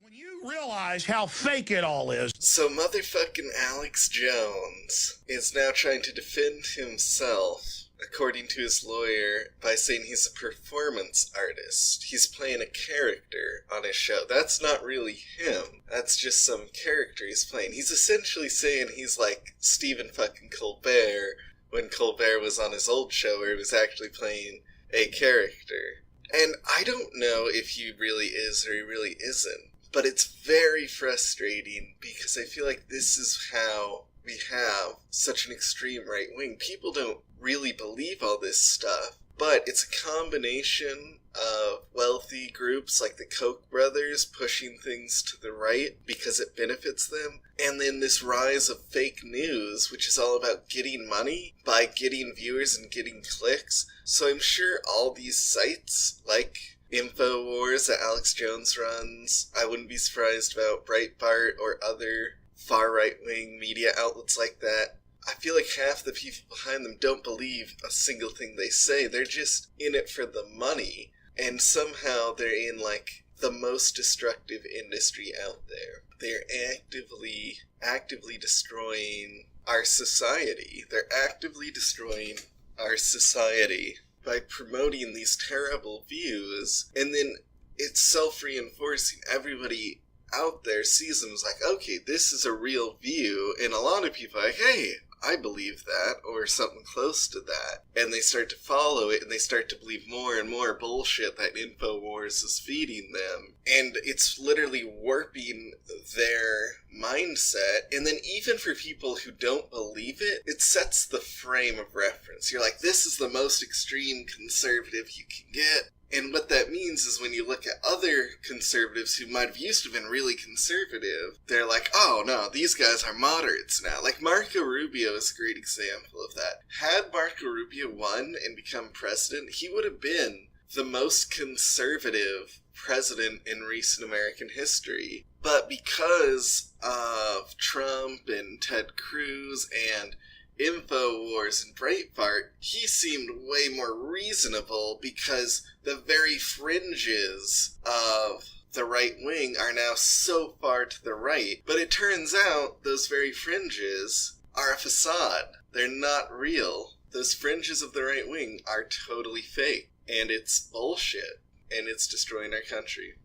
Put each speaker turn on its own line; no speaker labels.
When you realize how fake it all is.
So motherfucking Alex Jones is now trying to defend himself, according to his lawyer, by saying he's a performance artist. He's playing a character on his show. That's not really him. That's just some character he's playing. He's essentially saying he's like Stephen fucking Colbert when Colbert was on his old show where he was actually playing a character. And I don't know if he really is or he really isn't. But it's very frustrating because I feel like this is how we have such an extreme right wing. People don't really believe all this stuff, but it's a combination of wealthy groups like the Koch brothers pushing things to the right because it benefits them, and then this rise of fake news, which is all about getting money by getting viewers and getting clicks. So I'm sure all these sites, like InfoWars that Alex Jones runs, I wouldn't be surprised about Breitbart or other far right-wing media outlets like that. I feel like half the people behind them don't believe a single thing they say. They're just in it for the money, and somehow they're in like the most destructive industry out there. They're actively destroying our society. They're actively destroying our society by promoting these terrible views, and then it's self-reinforcing. Everybody out there sees them as like, okay, this is a real view, and a lot of people are like, hey, I believe that, or something close to that, and they start to follow it, and they start to believe more and more bullshit that InfoWars is feeding them, and it's literally warping their mindset. And then even for people who don't believe it, it sets the frame of reference. You're like, this is the most extreme conservative you can get. And what that means is when you look at other conservatives who might have used to have been really conservative, they're like, oh no, these guys are moderates now. Like Marco Rubio is a great example of that. Had Marco Rubio won and become president, he would have been the most conservative president in recent American history. But because of Trump and Ted Cruz and InfoWars and Breitbart, he seemed way more reasonable because the very fringes of the right wing are now so far to the right. But it turns out those very fringes are a facade. They're not real. Those fringes of the right wing are totally fake. And it's bullshit. And it's destroying our country.